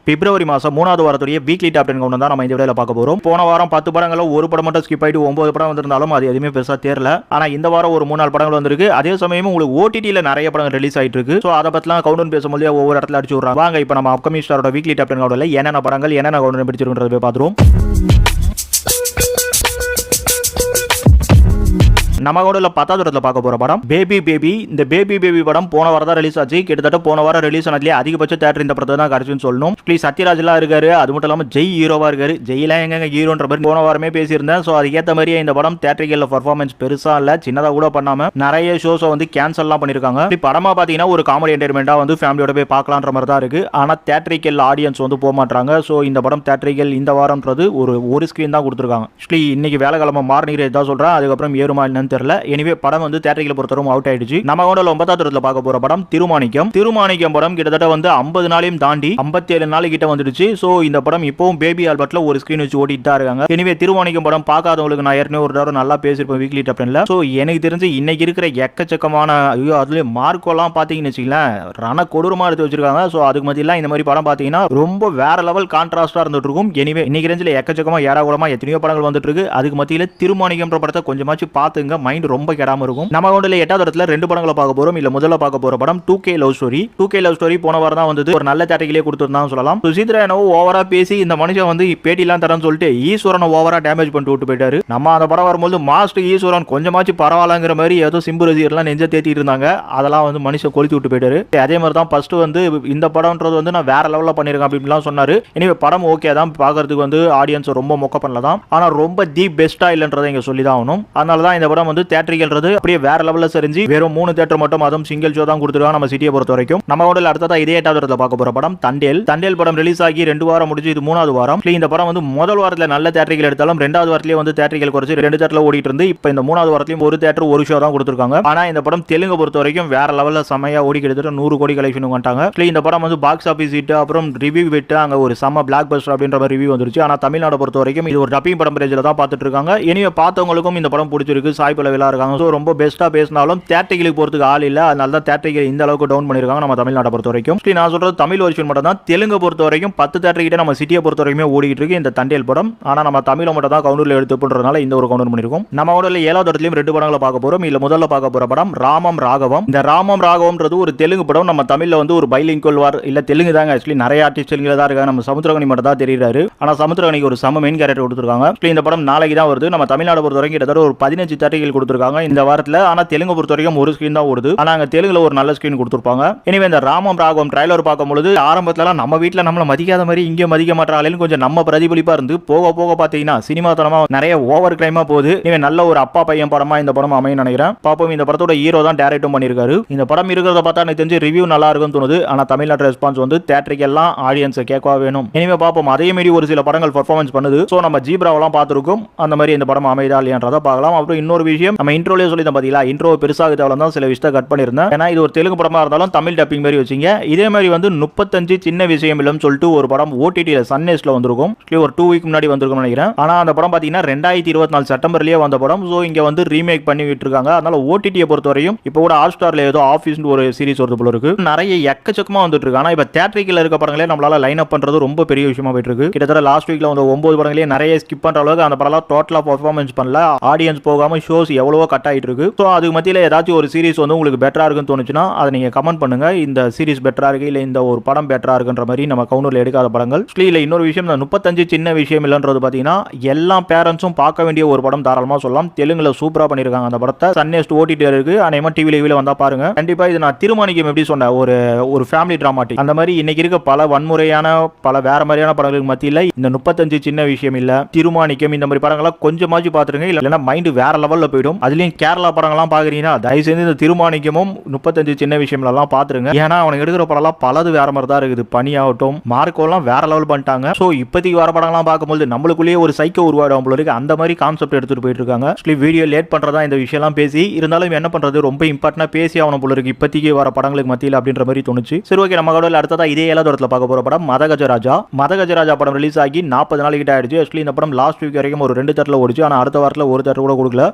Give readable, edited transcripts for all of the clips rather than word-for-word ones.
பிப்ரவரி மாதம் 3வது வாரத்துடைய weekly top 10 count தான் நம்ம இந்த வீடியோவில் பார்க்க போகிறோம். போன வாரம் 10 படங்களும் ஒரு படம் மட்டும் ஸ்கிப் ஆகிட்டு 9 படம் வந்திருந்தாலும் அது எதுவுமே பெருசாக தெரியல. ஆனால் இந்த வாரம் ஒரு 3-4 படங்கள் வந்திருக்கு. அதே சமயம் உங்களுக்கு ஓடிடியில் நிறைய படங்கள் ரிலீஸ் ஆகிட்டு இருக்கு. ஸோ அதை பற்றிலாம் கவுண்ட் பேசும்போது ஒவ்வொரு இடத்துல அடிச்சு விட்றாங்க. வாங்க இப்போ நம்ம அப்கமிங் ஸ்டாரோட வீக்லி டாப் 10 கவுண்டில் என்னென்ன படங்கள் என்னென்ன கவுண்ட் பிடிச்சிருக்கிறத போய் பார்த்துருவோம். நம்ம கூட 10வது இடத்துல பார்க்க போற படம் பேபி பேபி. இந்த பேபி பேபி படம் போன வாரம் தான் ரிலீஸ் ஆச்சு. கிட்டத்தட்ட போன வாரம் ரிலீஸ் ஆனதுலேயே அதிகபட்ச தேட்டர் இந்த படத்தை தான் கிடைச்சுன்னு சொல்லணும். சத்யராஜ் எல்லாம் இருக்காரு. அது மட்டும் இல்லாமல் ஜெய் ஹீரோவா இருக்காரு. ஜெயிலாம் எங்க ஹீரோன்ற மாதிரி போன வாரமே பேசியிருந்தேன். ஸோ அதுக்கேற்ற மாதிரியே இந்த படம் தேட்டரிக்கல்ல பர்ஃபார்மன்ஸ் பெருசா இல்ல, சின்னதாக கூட பண்ணாம நிறைய ஷோஸை வந்து கேன்சல்லாம் பண்ணிருக்காங்க. படமா பார்த்தீங்கன்னா ஒரு காமெடி என்டர்டைன்மெண்டா வந்து ஃபேமிலியோட போய் பார்க்கலான்ற மாதிரி தான் இருக்கு. ஆனால் தேட்டரிக்கல் ஆடியன்ஸ் வந்து போக மாட்டாங்க. ஸோ இந்த படம் தேட்டரிக்கல் இந்த வாரம்ன்றது ஒரு ஸ்கிரீன் தான் கொடுத்துருக்காங்க. இன்னைக்கு வேலைக்கிழமை மார்னிங் தான் சொல்றேன். அதுக்கப்புறம் ஏறுமா என்னன்னு தெரியல. எனிவே படம் வந்து தேட்டரிக்கல் பொறுத்தவரை அவுட் ஆயிடுச்சு. நம்ம கூட 9வது இடத்துல பார்க்க போற படம் திருமாணிக்கம் படம் கிட்டத்தட்ட வந்து 50 நாளையும் தாண்டி 57 நாள் கிட்ட வந்துடுச்சு. சோ இந்த படம் இப்பவும் பேபி ஆல்பர்ட்ல ஒரு ஸ்கிரீன் வச்சு ஓடிட்டு தான் இருக்காங்க. எனிவே திருமாணிக்கம் படம் பார்க்காதவங்களுக்கு நான் ஏற்கனவே ஒரு தடவை நல்லா பேசியிருப்பேன் வீக்லி டாப் 10ல. சோ எனக்கு தெரிஞ்சு இன்னைக்கு இருக்கிற எக்கச்சக்கமான அதுல மார்க்கெல்லாம் பாத்தீங்கன்னு வச்சுங்களேன், ரண கொடூரமா எடுத்து வச்சிருக்காங்க. சோ அதுக்கு மத்தியெல்லாம் இந்த மாதிரி படம் பாத்தீங்கன்னா ரொம்ப வேற லெவல் கான்ட்ராஸ்டா இருந்துட்டு இருக்கும். எனிவே இன்னைக்கு ரேஞ்சில் எக்கச்சக்கமா ஏராளமா எத்தனையோ படங்கள் வந்துட்டு இருக்கு. அதுக்கு மத்தியில திருமாணிக்கம்ன்ற படத்தை கொஞ்சமாச்சு பாத்துங்க, மைண்ட் ரொம்ப கெடாம இருக்கும். நம்ம கொண்டுல 8வது இடத்துல 2 படங்களை பார்க்க போறோம். இல்ல முதல்ல பார்க்க போற படம் 2K லவ் ஸ்டோரி. போன வாரம் தான் வந்தது. ஒரு நல்ல தேட்டரிக்கலே கொடுத்திருந்தாங்க சொல்லலாம். சுசித்ரா என்னவோ ஓவரா பேசி இந்த மனுஷன் வந்து பேட்டிலாம் தரேன்னு சொல்லிட்டு ஈஸ்வரனை ஓவரா டேமேஜ் பண்ணிட்டு விட்டு போயிட்டாரு. நம்ம அந்த படம் வரும்போது மாஸ்டர் ஈஸ்வரன் கொஞ்சமாச்சு பரவாயில்லங்கிற மாதிரி ஏதோ சிம்பு ரசிகர்லாம் நெஞ்ச தேத்திட்டு இருந்தாங்க. அதெல்லாம் வந்து மனுஷன் கொளுத்தி விட்டு போயிட்டாரு. அதே மாதிரி தான் ஃபர்ஸ்ட் வந்து இந்த படம்ன்றது வந்து நான் வேற லெவல்ல பண்ணிருக்கேன் அப்படின்லாம் சொன்னாரு. எனவே படம் ஓகே தான், பார்க்கறதுக்கு வந்து ஆடியன்ஸ் ரொம்ப மொக்க பண்ணல தான். ஆனா ரொம்ப தி பெஸ்டா இல்லன்றதை இங்க சொல்லி தான் ஆகணும். அதனால தான் இந்த படம் வந்து தேட்டரிக்கல்ன்றது அப்படியே வேற லெவல்ல செஞ்சு வெறும் 3 தியேட்டர் மட்டும் அதுவும் சிங்கிள் ஷோ தான் கொடுத்துருக்காங்க நம்ம சிட்டியை பொறுத்த வரைக்கும். நம்ம கூட அடுத்ததா இதே 8வது இடத்துல பார்க்க போற படம் தண்டேல் படம் ரிலீஸ் ஆகி 2 வாரம் முடிஞ்சு இது 3வது வாரம். இந்த படம் வந்து முதல் வாரத்துல நல்ல தேட்டரிக்கல் எடுத்தாலும் 2வது வாரத்திலேயே வந்து தேட்டரிக்கல் குறைச்சு 2 தியேட்டர்ல ஓடிட்டு இருந்து இப்போ இந்த 3வது வாரத்திலேயும் ஒரு தியேட்டர் ஒரு ஷோ தான் கொடுத்துருக்காங்க. ஆனா இந்த படம் தெலுங்கு பொறுத்த வரைக்கும் வேற லெவல்ல செமையா ஓடி கிட்டத்தட்ட 100 கோடி கலெக்ஷன் வந்துட்டாங்க. இந்த படம் வந்து பாக்ஸ் ஆபீஸ் ஹிட், அப்புறம் ரிவ்யூ விட்டு அங்க ஒரு செம பிளாக் பஸ்டர் அப்படின்ற மாதிரி ரிவ்யூ வந்துருச்சு. ஆனா தமிழ்நாடு பொறுத்த வரைக்கும் இது ஒரு டப்பிங் படம் ரேஞ்சில தான் பார்த்துட்டு இருக்காங்க. இனிமே பார்த்தவங்களுக்கும் இந்த படம் பிடிச்சிருக்கு. சாய் பல்லவிலா இருக்காங்க. ஸோ ரொம்ப பெஸ்டா பேசினாலும் தேட்டரிக்கலுக்கு போறதுக்கு ஆள் இல்ல. அதனால தான் தேட்டரிக்கல் இந்த அளவுக்கு டவுன் பண்ணிருக்காங்க நம்ம தமிழ்நாட்டை பொறுத்த வரைக்கும். நான் சொல்றது தமிழ் வெர்ஷன் மட்டும் தான். தெலுங்கு பொறுத்த வரைக்கும் 10 தேட்டர் கிட்ட நம்ம சிட்டியை பொறுத்த வரைக்கும் ஓடிட்டு இருக்கு இந்த தண்டேல் படம். ஆனா நம்ம தமிழ மட்டும் தான் கவுண்டர்ல எடுத்து போடுறதுனால இந்த ஒரு கவுண்டர் பண்ணிருக்கோம். நம்ம கூட 7வது இடத்துலயும் 2 படங்களை பார்க்க போறோம். இல்ல முதல்ல பார்க்க போற படம் ராமம் ராகவம். இந்த ராமம் ராகவம்ன்றது ஒரு தெலுங்கு படம். நம்ம தமிழ்ல வந்து ஒரு பைலிங்குவல் வார் இல்ல தெலுங்கு தாங்க. ஆக்சுவலி நிறைய ஆர்டிஸ்ட் தெலுங்குல தான் இருக்காங்க. நம்ம சமுத்திரகனி மட்டும் தான் தெரியுறாரு. ஆனா சமுத்திரகனிக்கு ஒரு சம மெயின் கேரக்டர் கொடுத்துருக்காங்க. இந்த படம் நாளைக்கு தான் வருது. நம்ம தமிழ்நாடு பொறுத்த வரைக்கும் கிட்டத்தட்ட ஒரு 15 தேட்டர்கள் கொடுத்துருக்காங்க இந்த வாரத்துல. ஆனா தெலுங்கு பொறுத்த வரைக்கும் ஒரு ஸ்கிரீன் தான் ஓடுது. ஆனா அங்க தெலுங்குல ஒரு நல்ல ஸ்கிரீன் கொடுத்துருப்பாங்க. எனவே இந்த ராமம் ராகவம் ட்ரைலர் பார்க்கும்போது ஆரம்பத்துல நம்ம வீட்டுல நம்மள மதிக்காத மாதிரி இங்கே மதிக்க மாட்டாங்க கொஞ்சம் நம்ம பிரதிபலிப்பா இருந்து போக போக பாத்தீங்கன்னா சினிமா தனமா நிறைய ஓவர் கிரைமா போகுது. இவ நல்ல ஒரு அப்பா பையன் படமா இந்த படம் அமையும் நினைக்கிறேன். பாப்போம். இந்த படத்தோட ஹீரோ தான் டைரக்டும் பண்ணிருக்காரு. இந்த படம் இருக்கிறத பார்த்தா எனக்கு தெரிஞ்சு ரிவ்யூ நல்லா இருக்கும்னு தோணுது. ஆனா தமிழ்நாட்டு ரெஸ்பான்ஸ் வந்து தேட்டருக்கு எல்லாம் ஆடியன்ஸ் கேட்கவா வேணும். இனிமே பாப்போம். அதே மாதிரி ஒரு சில படங்கள் பர்ஃபார்மன்ஸ் பண்ணுது. சோ நம்ம ஜீப்ராவெல்லாம் பார்த்திருக்கோம். அந்த மாதிரி இந்த படம் அமைதா இல்லையான்றத பார்க்கலாம். அப்புறம் இன்னொரு விஷயம் நம்ம இன்ட்ரோலயே சொல்லி தான் பாத்தீங்களா, இன்ட்ரோ பெருசாக தேவையான சில விஷயத்தை கட் பண்ணிருந்தேன். ஏன்னா இது ஒரு தெலுங்கு படமா இருந்தாலும் தமிழ் டப்பிங் மாதிரி வச்சீங்க. இதே மாதிரி வந்து 35 சின்ன விஷயம் இல்லைன்னு சொல்லிட்டு ஒரு படம் ஓடிடில சன்னேஸ்ல வந்திருக்கும். ஒரு 2 வீக் முன்னாடி வந்திருக்கும் நினைக்கிறேன். ஆனா அந்த படம் பாத்தீங்கன்னா 2024 செப்டம்பர்லயே வந்த படம். சோ இங்க வந்து ரீமேக் பண்ணி விட்டுருக்காங்க. அதனால ஓடிடியை பொறுத்த வரையும் இப்போ கூட ஹாட்ஸ்டார்ல ஏதோ ஆபீஸ் ஒரு சீரிஸ் வருது போல இருக்கு. நிறைய எக்கச்சக்கமா வந்துட்டு இருக்கு. ஆனா இப்ப தியேட்டரிக்கல்ல இருக்க படங்களே நம்மளால லைன் அப் பண்றது ரொம்ப பெரிய விஷயமா போயிட்டு இருக்கு. கிட்டத்தட்ட லாஸ்ட் வீக்ல வந்து 9 படங்களே நிறைய ஸ்கிப் பண்ற அளவுக்கு அந்த படம் டோட்டலா பெர்ஃபார்மன்ஸ் பண்ணல. ஆடியன்ஸ் போகாம ஷோஸ் எவ்வளவோ கட் ஆயிட்டு இருக்கு. சோ அதுக்கு மத்தியில ஏதாச்சும் ஒரு சீரிஸ் வந்து உங்களுக்கு பெட்டரா இருக்குன்னு தோணுச்சுன்னா அதை நீங்க கமெண்ட் பண்ணுங்க. இந்த சீரிஸ் பெட்டரா இருக்கு இல்ல இந்த ஒரு படம் பெட்டரா இருக்குன்ற மாதிரி நம்ம கவுண்டர்ல எடுக்காத படங்கள். இல்ல இன்னொரு விஷயம் 35 சின்ன விஷயம் இல்லன்றது பாத்தீங்கன்னா எல்லா பேரண்ட்ஸும் பார்க்க வேண்டிய ஒரு படம் தாராளமா சொல்லலாம். தெலுங்குல சூப்பரா பண்ணிருக்காங்க அந்த படத்தை. சன்னேஸ்ட் ஓடிடி இருக்கு. அநேகமா டிவில வந்தா பாருங்க. கண்டிப்பா இது நான் திருமாணிக்கம் எப்படி சொன்னேன், ஒரு ஃபேமிலி டிராமாட்டிக். அந்த மாதிரி இன்னைக்கு இருக்க பல வன்முறையான பல வேற மாதிரியான படங்களுக்கு மத்தியில இந்த 35 சின்ன விஷயம் இல்ல திருமாணிக்கம் இந்த மாதிரி படங்களை கொஞ்சமாச்சு பாத்துருங்க. இல்லைன்னா மைண்ட் வேற லெவல்ல போயிடும். அதுலயும் கேரளா படங்கள்லாம் பாக்குறீங்கன்னா தயவு செஞ்சு இந்த திருமாணிக்கமும் 35 சின்ன விஷயம் எல்லாம் பாத்துருங்க. ஏன்னா அவனுக்கு எடுக்கிற படம்லாம் பலது வேற மாதிரி தான் இருக்குது. பனி ஆகட்டும் மார்க்கோலாம் வேற லெவல் பண்ணிட்டாங்க. சோ இப்போதைக்கு வர படங்கள்லாம் பார்க்கும்போது நம்மளுக்குள்ளேயே ஒரு சைக்கோ உருவாடும் போல இருக்கு. அந்த மாதிரி கான்செப்ட் எடுத்துட்டு போயிட்டு இருக்காங்க. வீடியோ லேட் பண்றதா இந்த விஷயம்லாம் பேசி இருந்தாலும் என்ன பண்றது, ரொம்ப இம்பார்ட்டன்டா பேசி ஆகணும் போல இருக்கு இப்போதைக்கு வர படங்களுக்கு மத்தியில் அப்படின்ற மாதிரி தோணுச்சு. சரி ஓகே. நம்ம கூட அடுத்ததா இதே 7வது இடத்துல பார்க்க போற படம் மதகஜராஜா படம் ரிலீஸ் ஆகி 40 நாள் கிட்ட ஆயிடுச்சு. இந்த படம் லாஸ்ட் வீக் வரைக்கும் ஒரு 2 தேட்டர்ல ஓடிச்சு. ஆனா அடுத்த வாரத்துல ஒரு தேட்டர் கூட கொடுக்கல.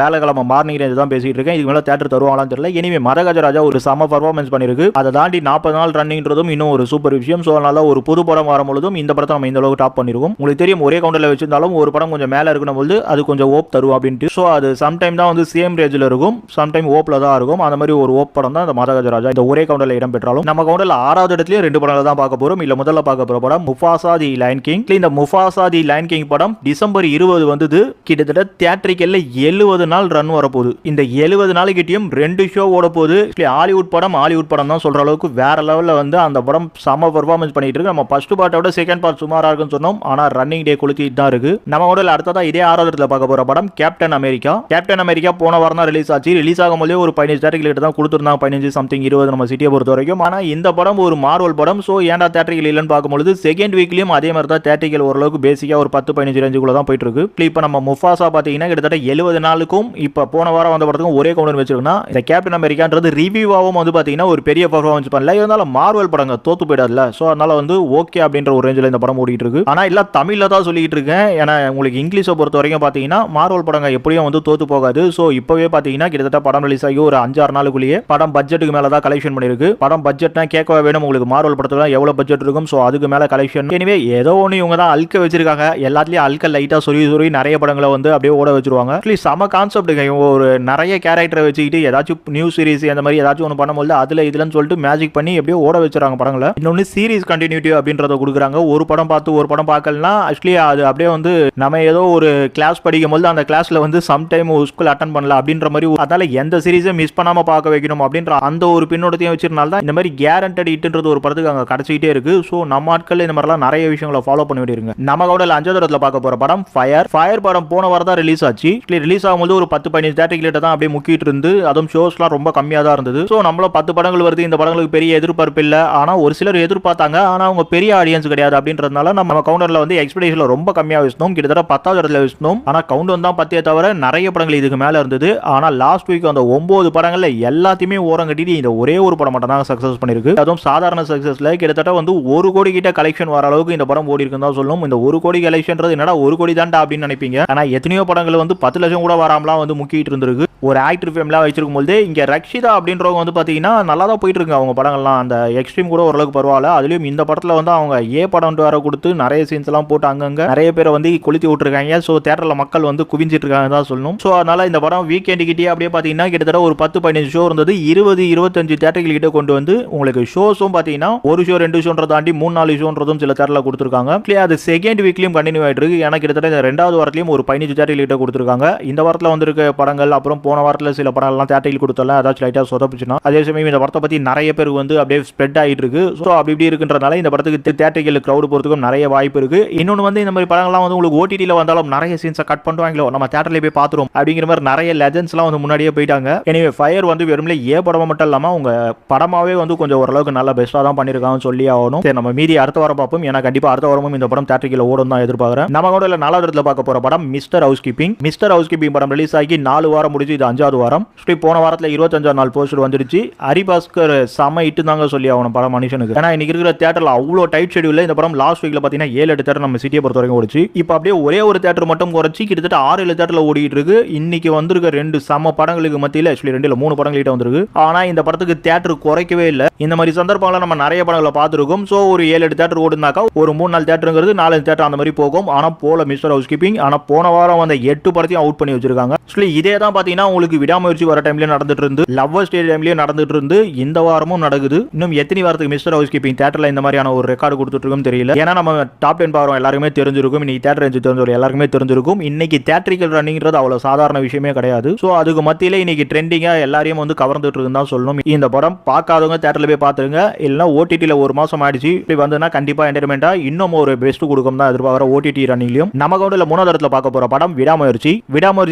வேலைக்கிழமை மார்னிங் ரேஞ்ச் தான் பேசிட்டு இருக்கேன். இதுக்கு மேல தியேட்டர் தருவாங்களான்னு தெரியல. எனிவே மரகஜராஜா ஒரு சம பர்ஃபார்மன்ஸ் பண்ணிருக்கு. அதை தாண்டி 40 நாள் ரன்னிங்ன்றதும் இன்னும் ஒரு சூப்பர் விஷயம். ஸோ அதனால ஒரு புது படம் வரும்பொழுதும் இந்த படத்தை நம்ம இந்த அளவுக்கு டாப் பண்ணிருக்கோம். உங்களுக்கு தெரியும், ஒரே கவுண்டர்ல வச்சிருந்தாலும் ஒரு படம் கொஞ்சம் மேல இருக்கணும் போது அது கொஞ்சம் ஓப் தரும் அப்படின்ட்டு. ஸோ அது சம்டைம் தான் வந்து சேம் ரேஞ்சில் இருக்கும், சம்டைம் ஓப்ல தான் இருக்கும். அந்த மாதிரி ஒரு ஓப் படம் தான் இந்த மரகஜராஜா. இந்த ஒரே கவுண்டர்ல இடம் பெற்றாலும் நம்ம கவுண்டர்ல 6வது இடத்துலயே 2 படங்கள் தான் பார்க்க போறோம். இல்ல முதல்ல பார்க்க போற படம் முஃபாசா தி லயன் கிங். இந்த முஃபாசா தி லயன் கிங் படம் டிசம்பர் 20 வந்தது. கிட்டத்தட்ட தியேட்டரிக்கல்ல 70 நாள் ரன் வரப்போகுது. இந்த 70 நாளைக்கிட்டையும் 2 ஷோ ஓட போகுது. ஹாலிவுட் படம் தான் சொல்ற அளவுக்கு வேற லெவல்ல வந்து அந்த படம் சம பெர்ஃபார்மன்ஸ் பண்ணிட்டு இருக்கு. நம்ம ஃபர்ஸ்ட் பார்ட்டோட செகண்ட் பார்ட் சுமாரா இருக்குன்னு சொன்னோம். ஆனா ரன்னிங் டே கொளுத்திட்டு தான் இருக்கு. நம்ம கூட அடுத்ததா இதே 6வது இடத்துல பார்க்க போற படம் கேப்டன் அமெரிக்கா. கேப்டன் அமெரிக்கா போன வாரம் தான் ரிலீஸ் ஆச்சு. ரிலீஸ் ஆகும்போதே ஒரு 15 தியேட்டர்கள் தான் கொடுத்துருந்தாங்க, 15 சம்திங் 20 நம்ம சிட்டியை பொறுத்த வரைக்கும். ஆனா இந்த படம் ஒரு மார்வல் படம். ஸோ ஏன்டா தியேட்டர்கள் இல்லைன்னு பார்க்கும்போது செகண்ட் வீக்லயும் அதே மாதிரி தான் தியேட்டர்கள் ஓரளவுக்கு பேசிக்கா ஒரு 10-15 ரேஞ்சுக்குள்ள தான் போயிட்டு இருக்கு. இப்போ நம்ம முஃபாசா பாத்தீங்கன்னா கிட்டத்தட்ட 70 நாளுக்கும் இப்போ போன வாரம் வந்த படத்துக்கும் ஒரே கவுண்டர் வச்சிருக்கோம்னா இந்த கேப்டன் அமெரிக்கான்றது ரிவ்யூவாகவும் வந்து பாத்தீங்கன்னா ஒரு பெரிய பர்ஃபார்மன்ஸ் பண்ணல. இருந்தாலும் மார்வல் படங்க தோத்து போயிடாதுல. ஸோ அதனால வந்து ஓகே அப்படின்ற ஒரு ரேஞ்சில் இந்த படம் ஓடிட்டு இருக்கு. ஆனா இல்ல தமிழ்ல தான் சொல்லிட்டு இருக்கேன். ஏன்னா உங்களுக்கு இங்கிலீஷை பொறுத்த வரைக்கும் பாத்தீங்கன்னா மார்வல் படங்க எப்படியும் வந்து தோத்து போகாது. ஸோ இப்பவே பாத்தீங்கன்னா கிட்டத்தட்ட படம் ரிலீஸ் ஆகி ஒரு 5-6 நாளுக்குள்ளேயே படம் பட்ஜெட்டுக்கு மேல தான் கலெக்ஷன் பண்ணிருக்கு. படம் பட்ஜெட்னா கேட்கவே வேணும். உங்களுக்கு மார்வல் படத்துல எவ்வளவு பட்ஜெட் இருக்கும். ஸோ அதுக்கு மேல கலெக்ஷன். எனவே ஏதோ ஒன்று இவங்க தான் அல்க வச்சிருக்காங்க. எல்லாத்துலயும் அல்க லைட்டா சொறி நிறைய படங்களை வந்து அப்படியே ஓட வச்சிருவாங்க. சம கான்செப்ட் ஒரு நிறைய கேரக்டரை வச்சுக்கிட்டு ஏதாச்சும் நியூ சீரிஸ் அந்த மாதிரி ஏதாச்சும் ஒன்று பண்ணும்போது அதுல இதுலன்னு சொல்லிட்டு மேஜிக் பண்ணி அப்படியே ஓட வச்சுறாங்க படங்களை. இன்னொன்னு சீரிஸ் கண்டினியூட்டி அப்படின்றத கொடுக்குறாங்க. ஒரு படம் பார்த்து ஒரு படம் பார்க்கலனா ஆக்சுவலி அது அப்படியே வந்து நம்ம ஏதோ ஒரு கிளாஸ் படிக்கும் போது அந்த கிளாஸ்ல வந்து சம்டைம் ஸ்கூல் அட்டன் பண்ணல அப்படின்ற மாதிரி, அதனால எந்த சீரிஸும் மிஸ் பண்ணாம பார்க்க வைக்கணும் அப்படின்ற அந்த ஒரு பின்னோட்டத்தையும் வச்சிருந்தால தான் இந்த மாதிரி கேரண்டட் ஹிட்ன்றது ஒரு படத்துக்கு அங்கே கிடைச்சிக்கிட்டே இருக்கு. ஸோ நம்ம ஆட்கள் இந்த மாதிரிலாம் நிறைய விஷயங்களை ஃபாலோ பண்ணி விடுங்க. நம்ம கூட 5வது இடத்துல பார்க்க போற படம் ஃபயர் படம் போன வாரம் தான் ரிலீஸ் ஆச்சு. ரிலீஸ் ஆகும்போது ஒரு 10-15 தியேட்டர்கள் தான் அப்படியே முக்கிட்டு இருந்து, அதுவும் ஷோஸ்லாம் ரொம்ப கம்மியாக தான் இருந்தது. ஸோ நம்மளும் 10 படங்கள் வருது, இந்த படங்களுக்கு பெரிய எதிர்பார்ப்பு இல்லை. ஆனால் ஒரு சிலர் எதிர்பார்த்தாங்க, ஆனால் அவங்க பெரிய ஆடியன்ஸ் கிடையாது அப்படின்றதுனால நம்ம கவுண்டர்ல வந்து எக்ஸ்பெக்டேஷன்ல ரொம்ப கம்மியாக வச்சிருந்தோம். கிட்டத்தட்ட 10வது இடத்துல வச்சிருந்தோம். ஆனால் கவுண்ட் வந்தா 10 தவிர நிறைய படங்கள் இதுக்கு மேல இருந்தது. ஆனால் லாஸ்ட் வீக் அந்த 9 படங்கள்ல எல்லாத்தையுமே ஓரம் கட்டிட்டு இந்த ஒரே ஒரு படம் மட்டும் தான் சக்சஸ் பண்ணிருக்கு. அதுவும் சாதாரண சக்சஸ்ல கிட்டத்தட்ட வந்து 1 கோடி கிட்ட கலெக்ஷன் வர அளவுக்கு இந்த படம் ஓடி இருக்குன்னு தான் சொல்லணும். இந்த 1 கோடி கலெக்ஷன்றது என்னடா 1 கோடி தான்டா அப்படின்னு நினைப்பீங்க. ஆனா எத்தனையோ படங்கள் வந்து 10 லட்சம் கூட வராமலாம் வந்து முக்கிட்டு இருந்திருக்கு. ஒரு ஆக்டர் ஃபேமிலியா வச்சிருக்கும் போது இங்க ரக்ஷிதா அப்படின்றவங்க வந்து பாத்தீங்கன்னா நல்லா தான் போயிட்டு இருக்கு அவங்க படங்கள்லாம். அந்த எக்ஸ்ட்ரீம் கூட ஓரளவுக்கு பரவாயில்ல. அதுலயும் இந்த படத்துல வந்து அவங்க படம் வேற கொடுத்து நிறைய சீன்ஸ் எல்லாம் போட்டு அங்கங்க நிறைய பேரை வந்து கொளுத்தி விட்டுருக்காங்க. ஸோ தியேட்டர்ல மக்கள் வந்து குவிஞ்சிட்டு இருக்காங்க தான் சொல்லணும். ஸோ அதனால இந்த படம் வீக்கெண்ட் கிட்டே அப்படியே பாத்தீங்கன்னா கிட்டத்தட்ட ஒரு 10-15 ஷோ இருந்தது. 20-25 தியேட்டர்கள் கிட்ட கொண்டு வந்து உங்களுக்கு ஷோஸும் பாத்தீங்கன்னா 1 ஷோ 2 ஷோன்றதை தாண்டி 3-4 ஷோன்றதும் சில தியேட்டர்ல கொடுத்துருக்காங்க. அது செகண்ட் வீக்லயும் கண்டினியூ ஆயிட்டு இருக்கு. ஏன்னா கிட்டத்தட்ட இந்த 2வது வாரத்திலயும் ஒரு 15 தியேட்டர்கள் கிட்ட கொடுத்துருக்காங்க. இந்த வாரத்தில் வந்திருக்க படங்கள் அப்புறம் போன வாரத்தில் சில படங்கள்லாம் தியேட்டர்கள் கொடுத்தல ஏதாச்சும் லைட்டா சொதப்புச்சுன்னா, அதே சமயம் இந்த படத்தை பத்தி நிறைய பேர் வந்து அப்படியே ஸ்ப்ரெட் ஆகிட்டு இருக்கு. ஸோ அப்படி இப்படி இருக்குன்றதுனால இந்த படத்துக்கு தியேட்டர்கள் கிரௌடு போறதுக்கும் நிறைய வாய்ப்பு இருக்கு. இன்னொன்று வந்து இந்த மாதிரி படங்கள்லாம் வந்து உங்களுக்கு ஓடிடியில் வந்தாலும் நிறைய சீன்ஸை கட் பண்ணுவாங்களோ, நம்ம தியேட்டர்ல போய் பார்த்துரும் அப்படிங்கிற மாதிரி நிறைய லெஜண்ட்ஸ்லாம் வந்து முன்னாடியே போயிட்டாங்க. எனவே ஃபயர் வந்து வெறும்ல படம் மட்டும் இல்லாமல் உங்க படமாவே வந்து கொஞ்சம் ஓரளவுக்கு நல்லா பெஸ்ட்டாக தான் பண்ணியிருக்காங்கன்னு சொல்லி ஆகணும். சரி, நம்ம மீதி அடுத்த வாரம் பார்ப்போம். ஏன்னா கண்டிப்பாக அடுத்த வாரமும் இந்த படம் தியேட்டர்ல ஓடும் தான் எதிர்பார்க்குறேன். நம்ம கூட 4வது இடத்துல பார்க்க போற படம் மிஸ்டர் ஹவுஸ் கீப்பிங் படம் ரிலீஸ் ஆகி 4 வாரம் முடிஞ்சு, இது 5வது வாரம். போன வாரத்தில் 25 நாள் போஸ்டர் வந்துருச்சு. ஹரிபாஸ்கர் செம இட்டு தாங்க சொல்லி ஆகணும் படம் மனுஷனுக்கு. ஏன்னா இன்னைக்கு இருக்கிற தியேட்டர்ல அவ்வளோ டைட் ஷெட்யூல். இந்த படம் லாஸ்ட் வீக்ல பார்த்தீங்கன்னா 7-8 தியேட்டர் நம்ம சிட்டியை பொறுத்த வரைக்கும் ஓடிச்சு. இப்போ அப்படியே ஒரே ஒரு தியேட்டர் மட்டும் குறைச்சி கிட்டத்தட்ட 6-7 தியேட்டர்ல ஓடிட்டு இருக்கு. இன்னைக்கு வந்திருக்க 2 சம படங்களுக்கு மத்தியில் ஆக்சுவலி 2-3 படங்கள் கிட்ட வந்திருக்கு. ஆனா இந்த படத்துக்கு தியேட்டர் குறைக்கவே இல்லை. இந்த மாதிரி சந்தர்ப்பங்களை நம்ம நிறைய படங்களை பார்த்துருக்கோம். ஸோ ஒரு 7-8 தியேட்டர் ஓடுனாக்கா ஒரு 3-4 தியேட்டருங்கிறது 4 தியேட்டர் அந்த மாதிரி போகும். ஆனா போல மிஸ்டர் ஹவுஸ் கீப்பிங். ஆனா போன வாரம் வந்த 8 படத்தையும் அவுட் பண்ணி வச்சிருக்காங்க. இதே தான் பாத்தீங்கன்னா உங்களுக்கு விடாமுயற்சி வர டைம்ல நடந்துட்டு இருந்து, லவ்வர் ஸ்டேஜ் டைம்லயே நடந்துட்டு இருந்து, இந்த வாரமும் நடக்குது. இன்னும் எத்தனை வாரத்துக்கு மிஸ்டர் ஹவுஸ் கீப்பிங் தியேட்டர்ல இந்த மாதிரியான ஒரு ரெக்கார்டு கொடுத்துட்டு இருக்கும் தெரியல. ஏன்னா நம்ம டாப் 10 பாரம் எல்லாருமே தெரிஞ்சிருக்கும். இன்னைக்கு தியேட்டர் ரேஞ்ச் தெரிஞ்சவங்க எல்லாருக்குமே தெரிஞ்சிருக்கும். இன்னைக்கு தியேட்டரிக்கல் ரன்னிங்கிறது அவ்வளவு சாதாரண விஷயமே கிடையாது. ஸோ அதுக்கு மத்தியில இன்னைக்கு ட்ரெண்டிங்கா எல்லாரையும் வந்து கவர்ந்துட்டு இருக்குன்னு தான் சொல்லணும். இந்த படம் பார்க்காதவங்க தியேட்டர்ல போய் பாத்துருங்க. இல்லைன்னா ஓடிடியில் 1 மாசம் ஆயிடுச்சு இப்படி வந்ததுன்னா கண்டிப்பா என்டர்டைன்மெண்டா இன்னும் ஒரு பெஸ்ட் கொடுக்கும் தான் எதிர்பார்க்குற ஓடிடி ரன்னிங்லையும். நம்ம கூட 3வது இடத்துல பார்க்க போற படம் விடாமுயற்சி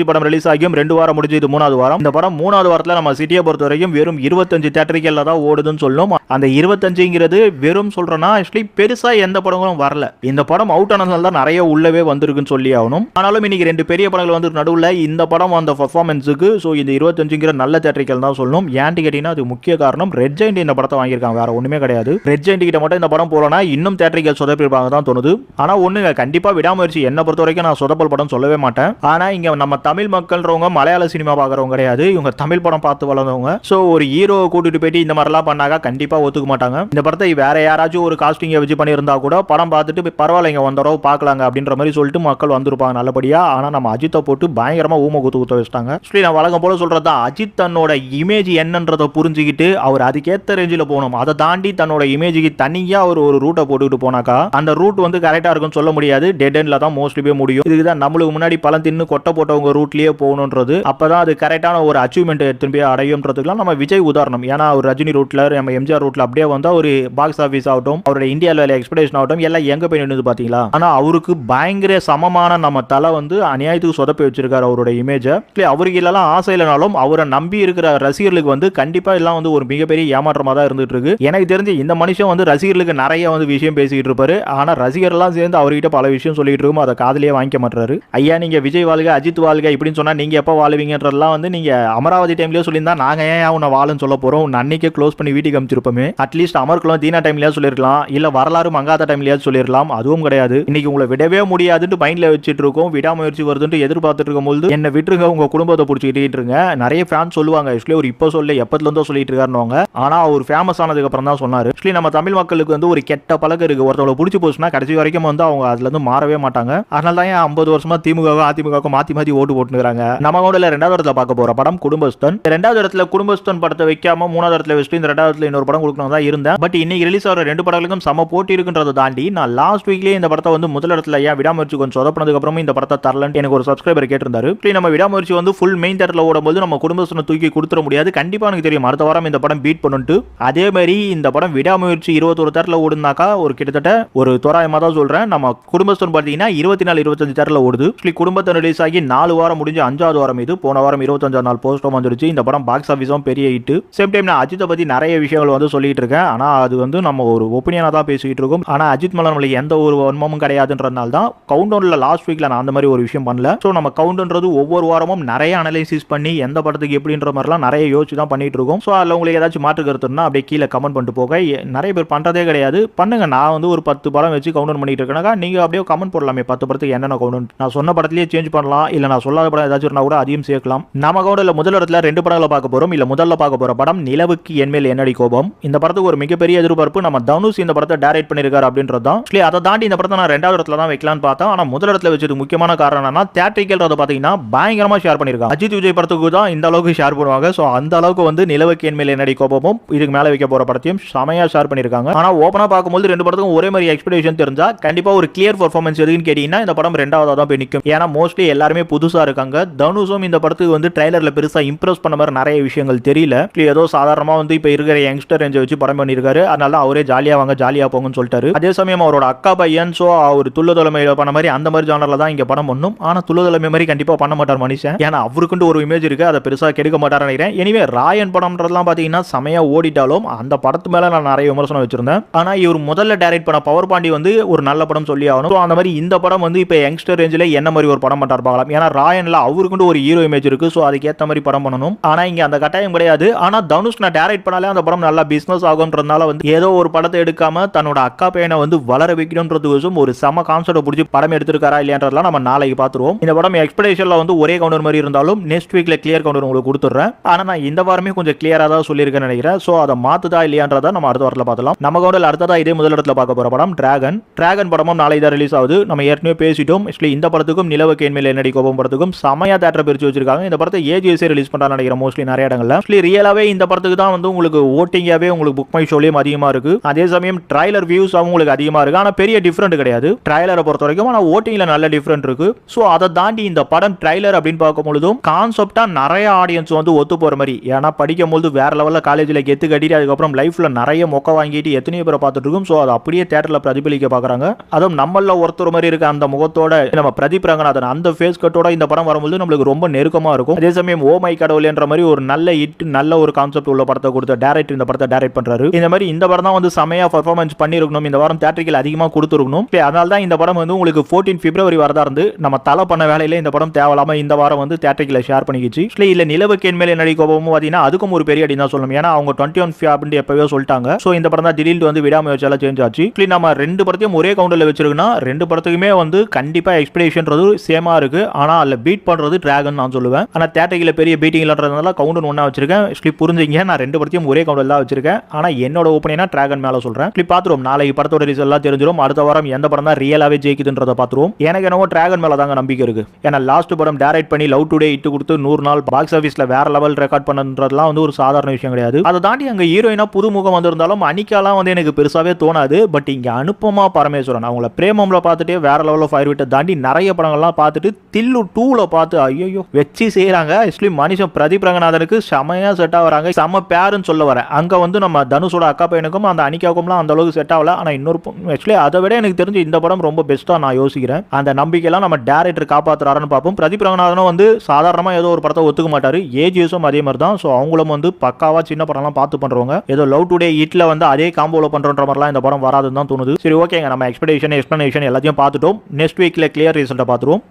படம் ரிலீஸ் ஆகியும் 2 வாரம் முடிஞ்சு, இது 3வது வாரம். இந்த படம் 3வது வாரத்தில் நம்ம சிட்டியை பொறுத்த வரைக்கும் வெறும் 25 தியேட்டர்கள் தான் ஓடுதுன்னு சொல்லணும். அந்த 25ங்கிறது வெறும் சொல்றேன்னா ஆக்சுவலி பெருசா எந்த படங்களும் வரல. இந்த படம் அவுட் ஆனதுனால தான் நிறைய உள்ளவே வந்திருக்குன்னு சொல்லி ஆகணும். ஆனாலும் இன்னைக்கு 2 பெரிய படங்கள் வந்து நடுவில் இந்த படம் அந்த பர்ஃபார்மன்ஸுக்கு ஸோ இந்த 25ங்கிற நல்ல தியேட்டர்கள் தான் சொல்லணும். ஏன்ட்டு கேட்டீங்கன்னா அது முக்கிய காரணம் ரெட் ஜெயண்ட் இந்த படத்தை வாங்கியிருக்காங்க. வேற ஒண்ணுமே கிடையாது. ரெட் ஜெயண்ட் கிட்ட மட்டும் இந்த படம் போலனா இன்னும் தியேட்டர்கள் சொதப்பிருப்பாங்க தான் தோணுது. ஆனா ஒண்ணுங்க, கண்டிப்பா விடாமுயற்சி என்ன பொறுத்த வரைக்கும் நான் சொதப்பல் படம் சொல்லவே மாட்டேன். ஆனா இங்க நம்ம தமிழ் தமிழ் மக்கள்ன்றவங்க மலையாள சினிமா பார்க்குறவங்க கிடையாது, இவங்க தமிழ் படம் பார்த்து வளர்ந்தவங்க. ஸோ ஒரு ஹீரோவை கூட்டிட்டு போயிட்டு இந்த மாதிரிலாம் பண்ணாங்க கண்டிப்பா ஒத்துக்க மாட்டாங்க. இந்த படத்தை வேற யாராச்சும் ஒரு காஸ்டிங்கை வச்சு பண்ணியிருந்தா கூட படம் பார்த்துட்டு பரவாயில்லைங்க வந்தோம் பார்க்கலாங்க அப்படின்ற மாதிரி சொல்லிட்டு மக்கள் வந்திருப்பாங்க நல்லபடியா. ஆனா நம்ம அஜித்தை போட்டு பயங்கரமா ஊமை குத்த வச்சிட்டாங்க. நான் வழக்கம் போல சொல்றதா அஜித் தன்னோட இமேஜ் என்னன்றதை புரிஞ்சுக்கிட்டு அவர் அதுக்கேற்ற ரேஞ்சில் போகணும். அதை தாண்டி தன்னோட இமேஜுக்கு தனியா ஒரு ரூட்டை போட்டுக்கிட்டு போனாக்கா அந்த ரூட் வந்து கரெக்டா இருக்கும்னு சொல்ல முடியாது. டெட் எண்ட்ல தான் மோஸ்ட்லி போய் முடியும். இதுதான் நம்மளுக்கு முன்னாடி பழம் தின்னு கொட்டை போட்டவங்க ரூட்லயே போகணுன்றது. அப்பதான் அது கரெக்டான ஒரு அச்சீவ்மெண்ட் திரும்பி அடையும்ன்றதுக்குலாம் நம்ம விஜய் உதாரணம். ஏன்னா ஒரு ரஜினி ரூட்ல நம்ம எம்ஜிஆர் ரூட்ல அப்படியே வந்தா ஒரு பாக்ஸ் ஆஃபீஸ் ஆகட்டும் அவருடைய இந்தியாவில் எக்ஸ்பெக்டேஷன் ஆகட்டும் எல்லாம் எங்க போய் நின்று பாத்தீங்களா. ஆனா அவருக்கு பயங்கர சமமான நம்ம தலை வந்து அநியாயத்துக்கு சொதப்பி வச்சிருக்காரு அவரோட இமேஜ். அவருக்கு எல்லாம் ஆசை இல்லைனாலும் அவரை நம்பி இருக்கிற ரசிகர்களுக்கு வந்து கண்டிப்பா எல்லாம் வந்து ஒரு மிகப்பெரிய ஏமாற்றமா தான் இருந்துட்டு இருக்கு. எனக்கு தெரிஞ்சு இந்த மனுஷன் வந்து ரசிகர்களுக்கு நிறைய வந்து விஷயம் பேசிட்டு இருப்பாரு. ஆனா ரசிகர்லாம் சேர்ந்து அவர்கிட்ட பல விஷயம் சொல்லிட்டு இருக்கும், அதை காதலியே வாங்கிக்க மாட்டாரு. ஐயா நீங்க விஜய் வாழ்க அஜித் வாழ்க இப்படின்னு சொன்னா நீங்க எப்ப வாழ்வீங்கன்றதெல்லாம் வந்து நீங்க அமராவதி டைம்லயே சொல்லியிருந்தா நாங்க ஏன் உன்னை வாழுன்னு சொல்ல போறோம், உன்னை அன்னைக்கே க்ளோஸ் பண்ணி வீட்டுக்கு அமிச்சிருப்போமே. அட்லீஸ்ட் அமர்குளம் தீனா டைம்லயா சொல்லிருக்கலாம், இல்ல வரலாறு மங்காத டைம்லயா சொல்லிருக்கலாம். அதுவும் கிடையாது. இன்னைக்கு உங்களை விடவே முடியாதுன்னு மைண்ட்ல வச்சுட்டு இருக்கோம், விடாமுயற்சி வருதுன்னு எதிர்பார்த்துட்டு இருக்கும்போது என்ன விட்டுருங்க உங்க குடும்பத்தை பிடிச்சிக்கிட்டு இருங்க. நிறைய ஃபேன் சொல்லுவாங்க ஒரு இப்போ சொல்ல எப்பத்துல இருந்தோ சொல்லிட்டு இருக்காருன்னு. ஆனா அவர் ஃபேமஸ் ஆனதுக்கு அப்புறம் தான் சொன்னாரு. நம்ம தமிழ் மக்களுக்கு வந்து ஒரு கெட்ட பழக்கம் இருக்கு, ஒருத்தவங்களை பிடிச்சி போச்சுன்னா கடைசி வரைக்கும் வந்து அவங்க அதுல இருந்து மாறவே மாட்டாங்க. அதனால தான் 50 வருஷமா திமுக அதிமுக மாத்தி மாத்தி ஓட்டு போட்டுக்கிறாங்க. நம்ம கூட ரெண்டாவது இடத்துல பார்க்க போற படம் குடும்பஸ்தன். ரெண்டாவது இடத்துல குடும்பஸ்தன் படத்தை வைக்காம மூணாவது இடத்துல வச்சுட்டு இந்த ரெண்டாவது இடத்துல இன்னொரு படம் கொடுக்கணும் தான் இருந்தேன். பட் இன்னைக்கு ரிலீஸ் ஆகிற ரெண்டு படங்களுக்கும் சம போட்டி இருக்குன்றதை தாண்டி நான் லாஸ்ட் வீக்லயே இந்த படத்தை வந்து முதல் இடத்துல ஏன் விடாமுயற்சி கொஞ்சம் சொதப்பினதுக்கு அப்புறமே இந்த படத்தை தரலன்னு எனக்கு ஒரு சப்ஸ்கிரைபர் கேட்டிருந்தாரு. நம்ம விடாமுயற்சி வந்து ஃபுல் மெயின் தேட்டர்ல ஓடும்போது நம்ம குடும்பஸ்தனை தூக்கி கொடுத்துட முடியாது. கண்டிப்பா எனக்கு தெரியும் அடுத்த வாரம் இந்த படம் பீட் பண்ணிட்டு. அதே மாதிரி இந்த படம் விடாமுயற்சி 21 தேட்டர்ல ஓடுனாக்கா ஒரு கிட்டத்தட்ட ஒரு தோராயமா தான் சொல்றேன். நம்ம குடும்பஸ்தன் பார்த்தீங்கன்னா 24 25 தேட்டர்ல ஓடுது. குடும்பத்தை ரிலீஸ் ஆகி 4 வாரம் முடிஞ்சு 5வது வாரம் இது. போன வாரம் 25 நாள் போஸ்டும் வந்துருச்சு. இந்த படம் பாக்ஸ் ஆஃபீஸும் பெரிய ஹிட். சேம் டைம் நான் அஜித்தை பத்தி நிறைய விஷயங்கள் வந்து சொல்லிட்டு இருக்கேன். ஆனா அது வந்து நம்ம ஒரு ஒப்பீனியனா தான் பேசிட்டு இருக்கோம். ஆனா அஜித் மேல நம்மளுக்கு எந்த ஒரு வன்மமும் கிடையாதுன்றதுனால தான் கவுண்டவுன்ல லாஸ்ட் வீக்ல நான் அந்த மாதிரி ஒரு விஷயம் பண்ணல. சோ நம்ம கவுண்டன்றது ஒவ்வொரு வாரமும் நிறைய அனலைசிஸ் பண்ணி எந்த படத்துக்கு எப்படின்ற மாதிரிலாம் நிறைய யோசிச்சு தான் பண்ணிட்டு இருக்கோம். ஸோ அதில் உங்களுக்கு ஏதாச்சும் மாற்று கருத்துனா அப்படியே கீழே கமெண்ட் பண்ணிட்டு போக. நிறைய பேர் பண்ணுறதே கிடையாது, பண்ணுங்க. நான் வந்து ஒரு 10 படம் வச்சு கவுண்டர் பண்ணிட்டு இருக்கேனாக்கா நீங்கள் அப்படியே கமெண்ட் போடலாமே 10 படத்துக்கு என்னென்ன கவுண்டர். நான் சொன்ன படத்திலேயே சேஞ்ச் பண்ணலாம், இல்லை நான் சொல்லாத படம் ஏதாச்சும் இருந்தால் கூட அதையும் சேர்க்கலாம். நம்ம கவுண்டரில் முதல் இடத்துல 2 படங்களை பார்க்க போகிறோம். இல்லை முதல்ல பார்க்க போகிற படம் நிலவுக்கு என்மேல் என்னடி கோபம். இந்த படத்துக்கு ஒரு மிகப்பெரிய எதிர்பார்ப்பு. நம்ம தனுஷ் இந்த படத்தை டைரக்ட் பண்ணியிருக்காரு அப்படின்றது தான். அதை தாண்டி இந்த படத்தை நான் 2வது இடத்துல தான் வைக்கலான்னு பார்த்தேன். ஆனால் முதல் இடத்துல வச்சது முக்கியமான காரணம் என்னன்னா தியேட்டரிக்கல் பார்த்தீங்கன்னா பயங்கரமா ஷேர் பண்ணியிருக்காங்க. அஜித் விஜய் படத்துக்கு தான் இந்த அளவுக்கு ஷேர் பண்ணுவாங்க. ஸோ அந்த அளவுக்கு வந்து நிலவுக்கு என் மேல் என்னடி கோபமும் இதுக்கு மேலே வைக்க போற படத்தையும் செமையா ஷேர் பண்ணியிருக்காங்க. ஆனால் ஓப்பனாக பார்க்கும்போது 2 படத்துக்கும் ஒரே மாதிரி எக்ஸ்பெக்டேஷன் தெரிஞ்சா கண்டிப்பா ஒரு கிளியர் பர்ஃபார்மன்ஸ் எதுன்னு கேட்டீங்கன்னா இந்த படம் 2வது தான் போய் நிற்கும். ஏன்னா மோஸ்ட்லி எல்லாருமே புதுசா இருக்காங்க. தனுஷும் இந்த படத்துக்கு வந்து ட்ரைலர்ல பெருசா இம்ப்ரெஸ் பண்ண மாதிரி நிறைய விஷயங்கள் தெரியல. ஏதோ சாதாரணமா வந்து இப்போ இருக்கிற யங்ஸ்டர் ரேஞ்சை வச்சு படம் பண்ணியிருக்காரு. அதனால அவரே ஜாலியா வாங்க ஜாலியா போங்கன்னு சொல்லிட்டாரு. அதே சமயம் அவரோட அக்கா பையன் ஸோ அவர் துள்ளதொலைமை பண்ண மாதிரி அந்த மாதிரி ஜானர்ல தான் இங்க படம் பண்ணும். ஆனா துள்ளதொலைமை மாதிரி கண்டிப்பா பண்ண மாட்டார் மனுஷன். ஏன்னா அவருக்குண்டு ஒரு இமேஜ் இருக்கு, அதை பெருசா கெடுக்க மாட்டார் நினைக்கிறேன். எனிவே ராயன் படம்ன்றதெல்லாம் பாத்தீங்கன்னா செமையா ஓடிட்டாலும் அந்த படத்து மேல நான் நிறைய விமர்சனம் வச்சிருந்தேன். ஆனா இவர் முதல்ல டைரக்ட் பண்ண பவர் பாண்டி வந்து ஒரு நல்ல படம் சொல்லி ஆகணும். அந்த மாதிரி இந்த படம் வந்து இப்போ யங்ஸ்டர் ரேஞ்சில் என்ன மாதிரி ஒரு படம் பண்ணார் பார்க்கலாம். ஏன்னா ராயன்ல அவருக்குண்டு ஒரு ஹீரோ இமேஜ் இருக்கு. ஸோ அதுக்கேற்ற மாதிரி படம் பண்ணணும். ஆனா இங்க அந்த கட்டாயம் கிடையாது. ஆனா தனுஷ் நான் டைரக்ட் பண்ணாலே அந்த படம் நல்லா பிசினஸ் ஆகும்ன்றதுனால வந்து ஏதோ ஒரு படத்தை எடுக்காம தன்னோட அக்கா பையனை வந்து வளர வைக்கணும்ன்றதுக்கும் ஒரு செம கான்செப்ட் பிடிச்சி படம் எடுத்திருக்காரா இல்லையான்றதெல்லாம் நம்ம நாளைக்கு பார்த்துருவோம். இந்த படம் எக்ஸ்பெக்டேஷன்ல வந்து ஒரே கவுண்டர் மாதிரி இருந்தாலும் நெக்ஸ்ட் வீக்ல கிளியர் கவுண்டர் உங்களுக்கு கொடுத்துறேன். ஆனா நான் இந்த வாரமே கொஞ்சம் கிளியரா தான் சொல்லியிருக்கேன்னு நினைக்கிறேன். ஸோ அதை மாத்துதா இல்லையான்றதை நம்ம அடுத்த வாரத்தில் பார்க்கலாம். நம்ம கவுண்டர் அடுத்ததா இதே முதல் இடத்துல பார்க்க போற படம் டிராகன் படமும் நாளை தான் ரிலீஸ் ஆகுது. நம்ம ஏற்கனவே பேசிட்டோம். இந்த படத்துக்கும் நிலவுக்கு என்மேல் என்னடி கோபம் படத்துக்கும் செமையா தேட்டர் பிரிச்சு வச்சிருக்காங்க. இந்த படத்தை ஏஜிஎஸ்ஏ ரிலீஸ் பண்றாங்க நினைக்கிறேன் மோஸ்ட்லி நிறைய இடங்கள்ல. ரியலாவே இந்த படத்துக்கு தான் வந்து உங்களுக்கு ஓட்டிங்காவே உங்களுக்கு புக் மை ஷோலயும் அதிகமா இருக்கு. அதே சமயம் ட்ரைலர் வியூஸ் உங்களுக்கு அதிகமா இருக்கு. ஆனா பெரிய டிஃபரெண்ட் கிடையாது ட்ரைலரை பொறுத்த வரைக்கும். ஆனா ஓட்டிங்ல நல்ல டிஃபரெண்ட் இருக்கு. ஸோ அதை தாண்டி இந்த படம் ட்ரைலர் அப்படின்னு பார்க்கும் பொழுதும் கான்செப்டா நிறைய ஆடியன்ஸ் வந்து ஒத்து போற மாதிரி. ஏன்னா படிக்கும் போது வேற லெவல்ல காலேஜ்ல கெத்து கட்டிட்டு அதுக்கப்புறம் லைஃப்ல நிறைய மொக்க வாங்கிட்டு எத்தனையோ பேரை பார்த்துட்டு இருக்கும். ஸோ அதை அப்படியே தியேட்டர்ல பிரதிபலிக்க பாக்குறாங்க. அதுவும் நம்மள ஒருத்தர் மாதிரி இருக்க அந்த முகத்தோட நம்ம பிரதீப் ரங்கநாதன் அந்த ஃபேஸ் கட்டோட இந்த படம் வரும்போது நம்மளுக்கு ரொம்ப நெருக்கமா இருக்கும். அதே சமயம் ஓ மை கடவுள் என்ற மாதிரி ஒரு நல்ல ஹிட் நல்ல ஒரு கான்செப்ட் உள்ள படத்தை கொடுத்த டைரக்டர் இந்த படத்தை டைரக்ட் பண்றாரு. இந்த மாதிரி இந்த படம் தான் வந்து செமையா பெர்ஃபார்மன்ஸ் பண்ணிருக்கணும். இந்த வாரம் தியேட்டரிக்கல் அதிகமா கொடுத்துருக்கணும். அதனால தான் இந்த படம் வந்து உங்களுக்கு 14 பிப்ரவரி வரதா இருந்து நம்ம தலை பண்ண வேலையில இந்த படம் தேவலாம இந்த வாரம் வந்து தியேட்டரிக்கல ஷேர் பண்ணிக்கிச்சு. இல்ல நிலவுக்கு என் மேல் என்னடி கோபமும் பாத்தீங்கன்னா அதுக்கும் ஒரு பெரிய அடி தான் சொல்லணும். ஏன்னா அவங்க 21 அப்படின்னு எப்பவே சொல்லிட்டாங்க. சோ இந்த படம் தான் திடீர்னு வந்து விடாமுயற்சியால சேஞ்ச் ஆச்சு. நம்ம 2 படத்தையும் ஒரே கவுண்டர்ல வச்சிருக்கோம்னா 2 படத்துக்குமே வந்து கண்டிப்பா எக்ஸ்பெக்டேஷன்றது சேமா இருக்கு. ஆனா அதுல பீட் பண்றது டிராகன் நான் சொல்லுவேன். ஆனா தேட்டரியில பெரிய பீட்டிங் இல்லன்றதுனால கவுண்டர் ஒண்ணா வச்சிருக்கேன். ஆக்சுவலி புரிஞ்சுங்க, நான் ரெண்டு படத்தையும் ஒரே கவுண்டர் தான் வச்சிருக்கேன். ஆனா என்னோட ஒப்பீனியனா டிராகன் மேல சொல்றேன். ஆக்சுவலி பாத்துருவோம், நாளைக்கு படத்தோட ரிசல்ட் எல்லாம் தெரிஞ்சிடும். அடுத்த வாரம் எந்த படம் தான் ரியலாவே ஜெயிக்குதுன்றத பாத்துருவோம். எனக்கு என்னவோ டிராகன் மேல தாங்க நம்பிக்கை இருக்கு. ஏன்னா லாஸ்ட் படம் டைரக்ட் பண்ணி லவ் டுடே இட்டு கொடுத்து 100 நாள் பாக்ஸ் ஆபீஸ்ல வேற லெவல் ரெக்கார்ட் பண்ணன்றதுலாம் வந்து ஒரு சாதாரண விஷயம் கிடையாது. அதை தாண்டி அங்க ஹீரோயினா புதுமுகம் வந்திருந்தாலும் அனிகாலாம் வந்து எனக்கு பெருசாவே தோணாது. பட் இங்க அனுப்பமா பரமேஸ்வரன் அவங்கள பிரேமம்ல பார்த்துட்டே வேற லெவலில் ஃபயர் விட்டு தாண்டி நிறைய படங்கள்லாம் பார்த்துட்டு தில்லு 2ல பார்த்து ஐயோ வச்சு செய்யறாங்க. ஆக்சுவலி மனுஷன் பிரதீப் ரங்கநாதனுக்கு செமையா செட் ஆகுறாங்க. செம பேருன்னு சொல்ல வரேன். அங்க வந்து நம்ம தனுஷோட அக்கா பையனுக்கும் அந்த அனிகாவுக்கும்லாம் அந்த அளவுக்கு செட் ஆகல. ஆனா இன்னொரு ஆக்சுவலி அதை விட எனக்கு தெரிஞ்சு இந்த படம் ரொம்ப பெஸ்டா நான் யோசிக்கிறேன். அந்த நம்பிக்கையெல்லாம் நம்ம டேரக்டர் காப்பாத்துறாருன்னு பார்ப்போம். பிரதீப் ரங்கநாதனும் வந்து சாதாரணமா ஏதோ ஒரு படத்தை ஒத்துக்க மாட்டாரு. ஏஜிஎஸும் அதே மாதிரி தான். ஸோ அவங்களும் வந்து பக்காவா சின்ன படம்லாம் பார்த்து பண்றவங்க. ஏதோ லவ் டுடே இட்ல வந்து அதே காம்போல பண்றன்ற மாதிரிலாம் இந்த படம் வராதுன்னு தான் தோணுது. சரி ஓகேங்க, நம்ம எக்ஸ்பெக்டேஷன் எக்ஸ்பிளனேஷன் எல்லாத்தையும் பார்த்துட்டோம். நெக்ஸ்ட் வீக்ல கிளியர் ரிசல்ட்டை பார்த்துருவோம்.